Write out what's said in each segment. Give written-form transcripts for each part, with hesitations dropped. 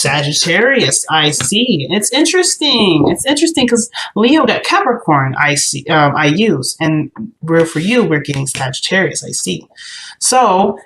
Sagittarius, I see. It's interesting. It's interesting because Leo got Capricorn, I see. I use, and for you, we're getting Sagittarius, I see. So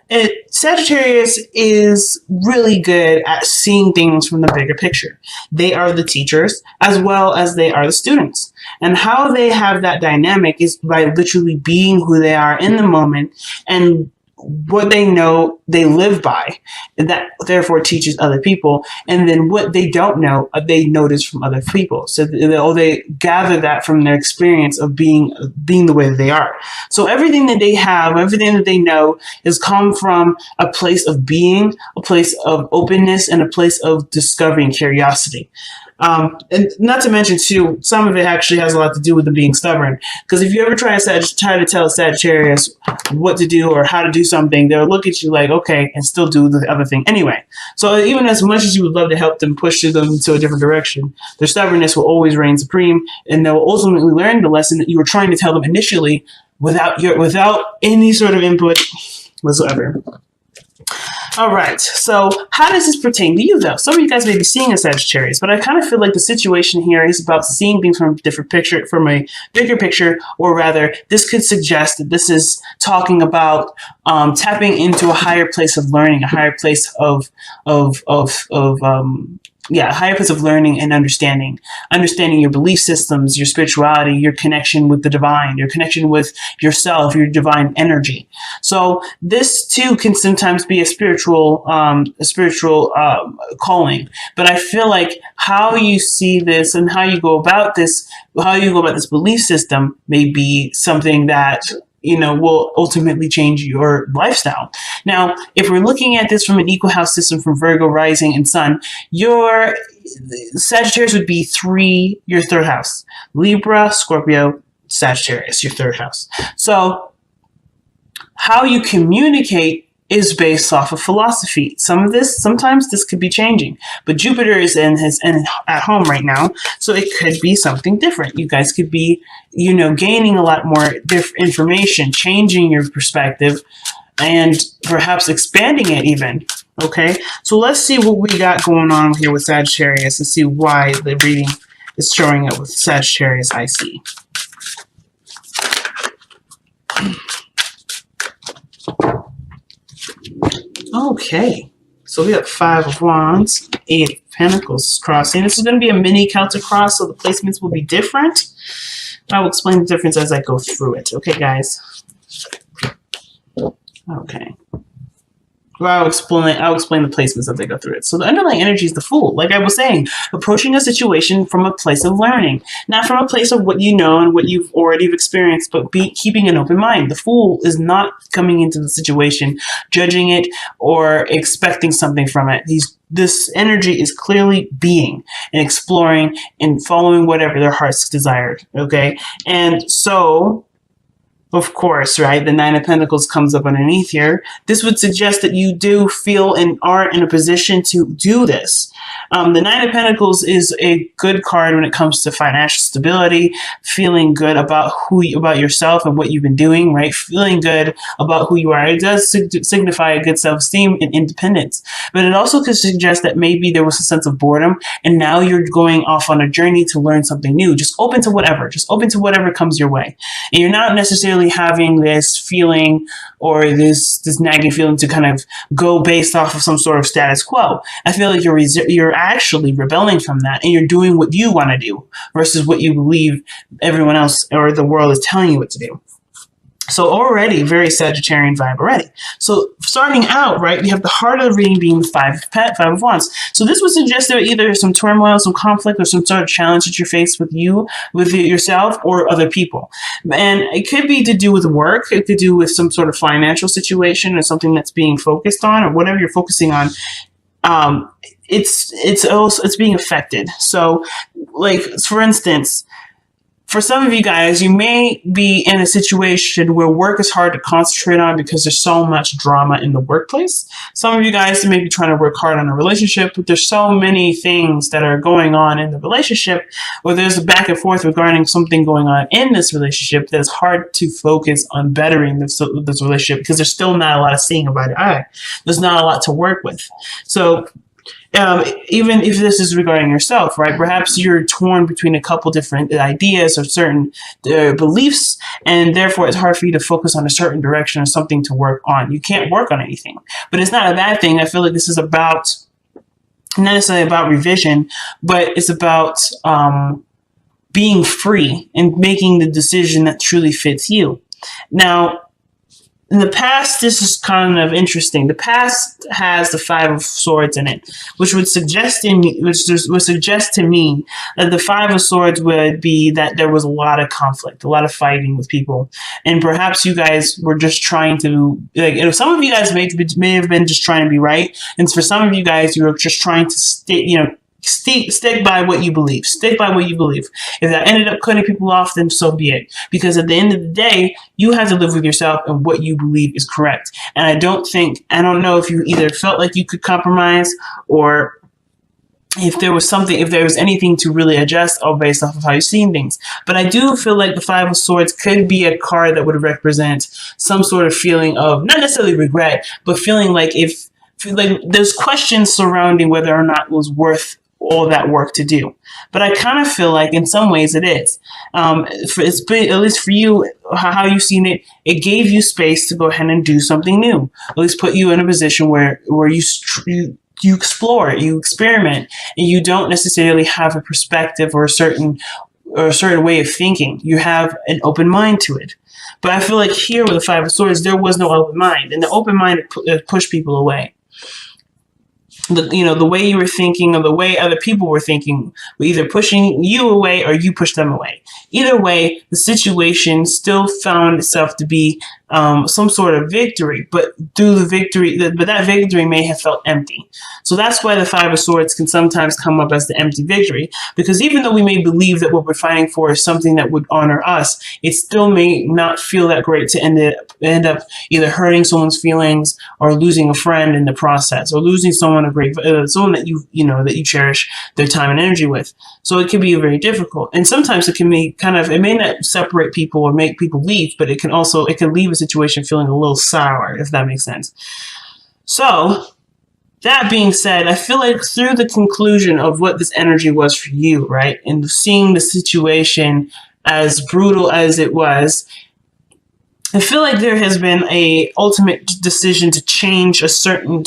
Sagittarius is really good at seeing things from the bigger picture. They are the teachers as well as they are the students. And how they have that dynamic is by literally being who they are in the moment and what they know they live by, and that therefore teaches other people. And then what they don't know, they notice from other people. So they gather that from their experience of being the way that they are. So everything that they have, everything that they know has come from a place of being, a place of openness, and a place of discovery and curiosity. And not to mention too, some of it actually has a lot to do with them being stubborn. Because if you ever try to tell a Sagittarius what to do or how to do something, they'll look at you like, okay, and still do the other thing anyway. So even as much as you would love to help them push them into a different direction, their stubbornness will always reign supreme, and they'll ultimately learn the lesson that you were trying to tell them initially without any sort of input whatsoever. All right, so how does this pertain to you, though? Some of you guys may be seeing a Sagittarius, but I kind of feel like the situation here is about seeing things from a different picture, from a bigger picture, or rather, this could suggest that this is talking about tapping into a higher place of learning, a higher place of a higher place of learning and understanding your belief systems, your spirituality, your connection with the divine, your connection with yourself, your divine energy. So this too can sometimes be a spiritual calling. But I feel like how you see this and how you go about this belief system may be something that will ultimately change your lifestyle. Now, if we're looking at this from an equal house system from Virgo rising and sun, your Sagittarius would be your third house. Libra, Scorpio, Sagittarius, your third house. So how you communicate is based off of philosophy. Sometimes this could be changing, but Jupiter is at home right now, so it could be something different. You guys could be, gaining a lot more information, changing your perspective, and perhaps expanding it even. Okay, so let's see what we got going on here with Sagittarius and see why the reading is showing up with Sagittarius I see. Okay, so we have 5 of Wands, 8 of Pentacles crossing. This is going to be a mini Celtic cross, so the placements will be different. I will explain the difference as I go through it. Okay, guys? Okay. Well, I'll explain the placements as they go through it. So the underlying energy is the Fool. Like I was saying, approaching a situation from a place of learning, not from a place of what you know and what you've already experienced, but keeping an open mind. The Fool is not coming into the situation, judging it, or expecting something from it. This energy is clearly being and exploring and following whatever their hearts desired. Okay, and so, of course, right, the 9 of Pentacles comes up underneath here. This would suggest that you do feel and are in a position to do this. The 9 of Pentacles is a good card when it comes to financial stability, feeling good about about yourself and what you've been doing, right? Feeling good about who you are. It does signify a good self-esteem and independence. But it also could suggest that maybe there was a sense of boredom, and now you're going off on a journey to learn something new. Just open to whatever. Just open to whatever comes your way. And you're not necessarily having this feeling or this nagging feeling to kind of go based off of some sort of status quo. I feel like you're actually rebelling from that, and you're doing what you want to do versus what you believe everyone else or the world is telling you what to do. So already very Sagittarian vibe already. So starting out, right, we have the heart of the reading being the 5 of Wands. So this would suggest that either some turmoil, some conflict, or some sort of challenge that you're faced with yourself or other people. And it could be to do with work. It could do with some sort of financial situation or something that's being focused on, or whatever you're focusing on. It's being affected. So, like, for instance, for some of you guys, you may be in a situation where work is hard to concentrate on because there's so much drama in the workplace. Some of you guys may be trying to work hard on a relationship, but there's so many things that are going on in the relationship, or there's a back and forth regarding something going on in this relationship that it's hard to focus on bettering this relationship because there's still not a lot of seeing about it. There's not a lot to work with. So even if this is regarding yourself, right? Perhaps you're torn between a couple different ideas or certain beliefs, and therefore it's hard for you to focus on a certain direction or something to work on. You can't work on anything, but it's not a bad thing. I feel like this is about, not necessarily about revision, but it's about being free and making the decision that truly fits you. Now, in the past, this is kind of interesting. The past has the Five of Swords in it, which would suggest to me that the Five of Swords would be that there was a lot of conflict, a lot of fighting with people, and perhaps you guys were just trying to, like, some of you guys may have been just trying to be right, and for some of you guys, you were just trying to stick by what you believe. Stick by what you believe. If that ended up cutting people off, then so be it. Because at the end of the day, you have to live with yourself and what you believe is correct. And I don't know if you either felt like you could compromise, or if there was anything to really adjust or based off of how you're seeing things. But I do feel like the Five of Swords could be a card that would represent some sort of feeling of, not necessarily regret, but feeling like there's questions surrounding whether or not it was worth all that work to do. But I kind of feel like in some ways it is. At least for you, how you've seen it, it gave you space to go ahead and do something new. At least put you in a position where you explore, you experiment, and you don't necessarily have a perspective or a certain way of thinking. You have an open mind to it. But I feel like here with the Five of Swords, there was no open mind, and the open mind pushed people away. The way you were thinking or the way other people were thinking were either pushing you away or you pushed them away. Either way, the situation still found itself to be some sort of victory, but that victory may have felt empty. So that's why the Five of Swords can sometimes come up as the empty victory, because even though we may believe that what we're fighting for is something that would honor us, it still may not feel that great to end up either hurting someone's feelings or losing a friend in the process, or losing someone that you cherish their time and energy with. So it can be very difficult, and sometimes it can be it may not separate people or make people leave, but it can leave a situation feeling a little sour, if that makes sense. So that being said, I feel like through the conclusion of what this energy was for you, right, and seeing the situation as brutal as it was, I feel like there has been a ultimate decision to change a certain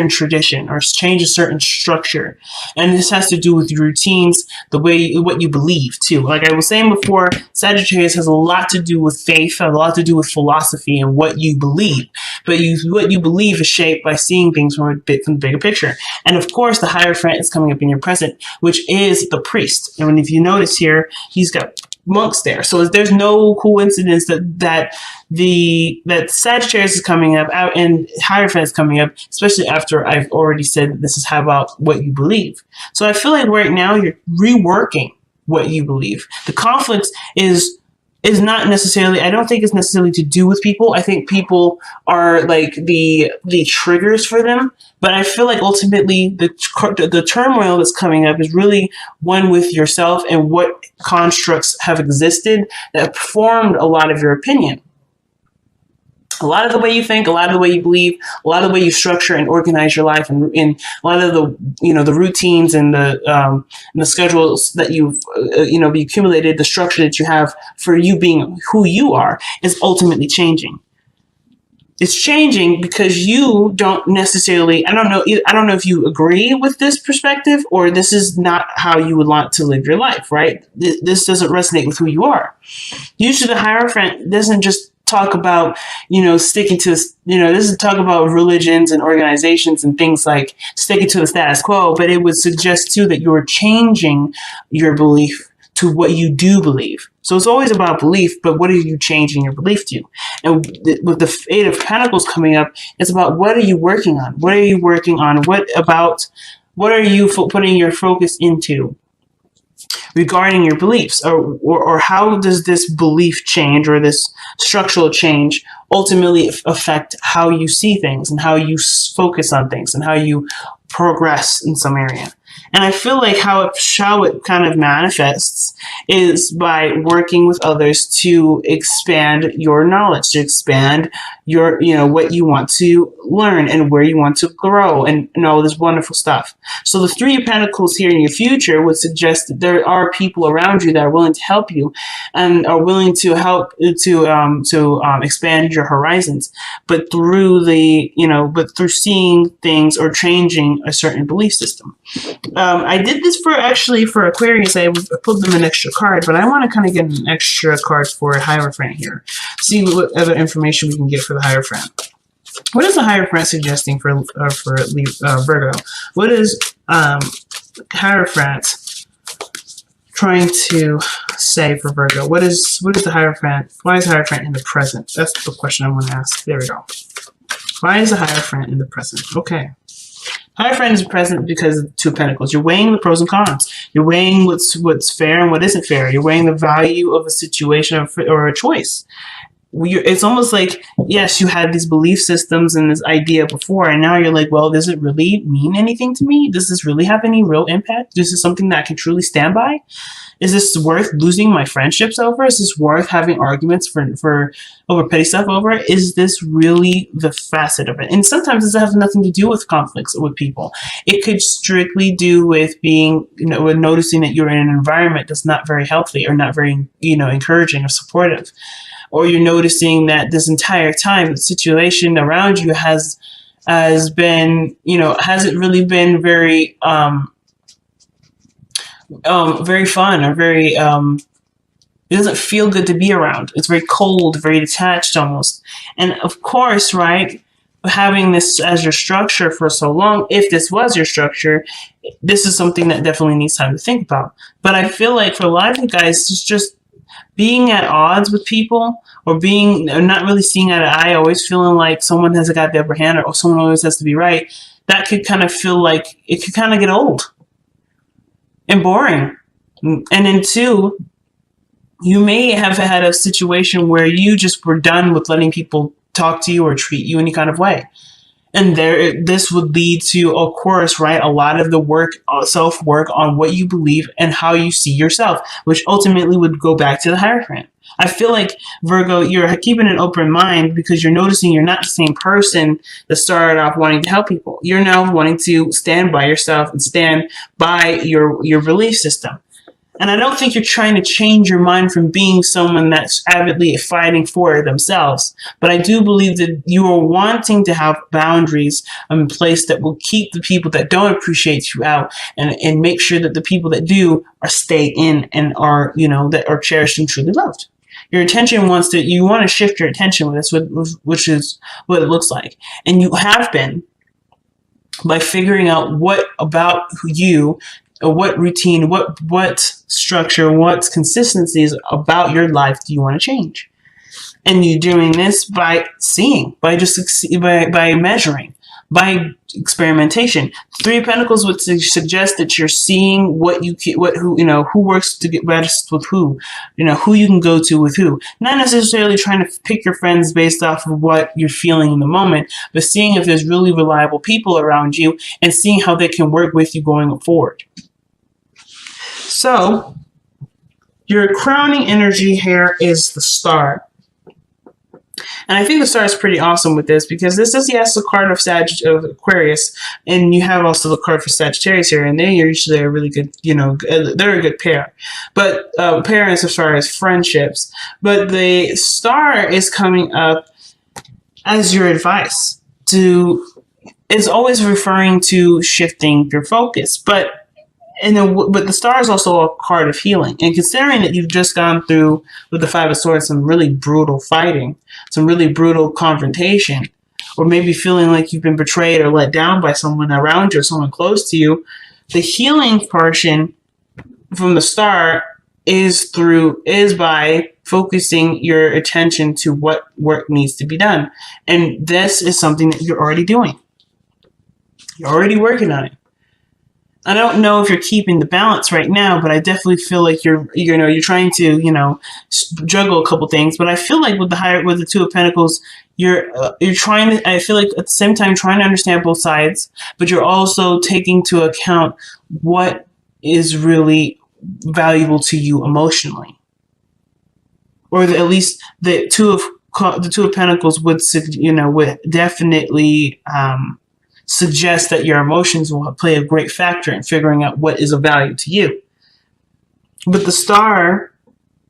tradition or change a certain structure, and this has to do with your routines, what you believe too. Like I was saying before, Sagittarius has a lot to do with faith, a lot to do with philosophy and what you believe. But what you believe is shaped by seeing things from the bigger picture. And of course, the Hierophant is coming up in your present, which is the priest. And if you notice here, he's got monks there. So there's no coincidence that Sagittarius is coming up out and Hierophant is coming up, especially after I've already said that this is about what you believe. So I feel like right now you're reworking what you believe. The conflict is not necessarily, I don't think it's necessarily to do with people. I think people are like the triggers for them. But I feel like ultimately the turmoil that's coming up is really one with yourself and what constructs have existed that formed a lot of your opinion. A lot of the way you think, a lot of the way you believe, a lot of the way you structure and organize your life, and a lot of the routines and the schedules that you've accumulated, the structure that you have for you being who you are is ultimately changing. It's changing because you don't necessarily, I don't know if you agree with this perspective or this is not how you would want to live your life, right? This doesn't resonate with who you are. Usually the Hierophant doesn't just talk about, sticking to, this is talk about religions and organizations and things like sticking to the status quo, but it would suggest too that you're changing your belief to what you do believe. So it's always about belief, but what are you changing your belief to? And with the Eight of Pentacles coming up, it's about what are you working on? What are you working on? What are you putting your focus into regarding your beliefs, or how does this belief change or this structural change ultimately affect how you see things and how you focus on things and how you progress in some area? And I feel like how it kind of manifests is by working with others to expand your knowledge, to expand your, what you want to learn and where you want to grow and all this wonderful stuff. So the Three of Pentacles here in your future would suggest that there are people around you that are willing to help you and are willing to help to expand your horizons, but through through seeing things or changing a certain belief system. I did this for Aquarius. I pulled them an extra card, but I want to kind of get an extra card for a Hierophant here. See what other information we can get for the Hierophant. What is the Hierophant suggesting for Virgo? What is Hierophant trying to say for Virgo? What is the Hierophant? Why is Hierophant in the present? That's the question I want to ask. There we go. Why is the Hierophant in the present? Okay. Hierophant is present because of Two of Pentacles. You're weighing the pros and cons. You're weighing what's fair and what isn't fair. You're weighing the value of a situation or a choice. It's almost like, yes, you had these belief systems and this idea before, and now you're like, well, does it really mean anything to me? Does this really have any real impact? Is this something that I can truly stand by? Is this worth losing my friendships over? Is this worth having arguments for over petty stuff over? Is this really the facet of it? And sometimes this has nothing to do with conflicts with people. It could strictly do with being, with noticing that you're in an environment that's not very healthy or not very, encouraging or supportive. Or you're noticing that this entire time the situation around you has been, hasn't really been very very fun or very it doesn't feel good to be around. It's very cold, very detached almost. And of course, right, having this as your structure for so long, if this was your structure, this is something that definitely needs time to think about. But I feel like for a lot of you guys, it's just being at odds with people or not really seeing eye to eye, always feeling like someone has got the upper hand or someone always has to be right, that could kind of feel like it could kind of get old and boring. And then two, you may have had a situation where you just were done with letting people talk to you or treat you any kind of way. And this would lead to, of course, right, a lot of the self-work on what you believe and how you see yourself, which ultimately would go back to the Hierophant. I feel like, Virgo, you're keeping an open mind because you're noticing you're not the same person that started off wanting to help people. You're now wanting to stand by yourself and stand by your belief system. And I don't think you're trying to change your mind from being someone that's avidly fighting for themselves. But I do believe that you are wanting to have boundaries in place that will keep the people that don't appreciate you out and make sure that the people that do stay in and are, that are cherished and truly loved. Your attention you want to shift your attention with this, which is what it looks like. And you have been by figuring out what about you, or what routine, what structure, what consistencies about your life do you want to change? And you're doing this by seeing, by measuring, by experimentation. Three of Pentacles would suggest that you're seeing who works to get best with who, who you can go to with who. Not necessarily trying to pick your friends based off of what you're feeling in the moment, but seeing if there's really reliable people around you and seeing how they can work with you going forward. So, your crowning energy here is the Star. And I think the Star is pretty awesome with this because this is, yes, a card of Aquarius, and you have also the card for Sagittarius here, and they're usually a really good, they're a good pair. But parents as far as friendships. But the Star is coming up as your advice it's always referring to shifting your focus, but the Star is also a card of healing. And considering that you've just gone through, with the Five of Swords, some really brutal fighting, some really brutal confrontation, or maybe feeling like you've been betrayed or let down by someone around you or someone close to you, the healing portion from the Star is by focusing your attention to what work needs to be done. And this is something that you're already doing. You're already working on it. I don't know if you're keeping the balance right now, but I definitely feel like you're trying to, juggle a couple things. But I feel like with the Two of Pentacles, you're trying to. I feel like at the same time trying to understand both sides, but you're also taking into account what is really valuable to you emotionally, or at least the Two of Pentacles would definitely suggest that your emotions will play a great factor in figuring out what is of value to you. But the Star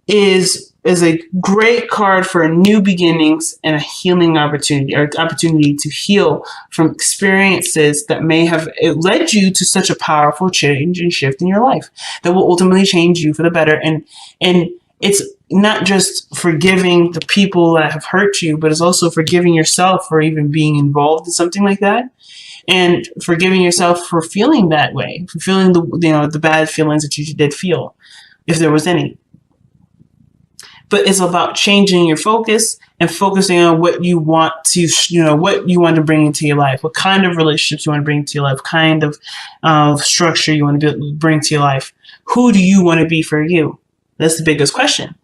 is a great card for new beginnings and a healing opportunity, or opportunity to heal from experiences that may have led you to such a powerful change and shift in your life that will ultimately change you for the better. And it's not just forgiving the people that have hurt you, but it's also forgiving yourself for even being involved in something like that. And forgiving yourself for feeling that way, for feeling the bad feelings that you did feel, if there was any. But it's about changing your focus and focusing on what you want to, what you want to bring into your life, what kind of relationships you want to bring into your life, what kind of structure you want to bring to your life. Who do you want to be for you? That's the biggest question.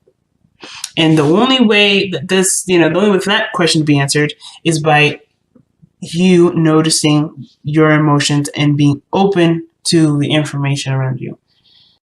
And the only way that the only way for that question to be answered is by you noticing your emotions and being open to the information around you.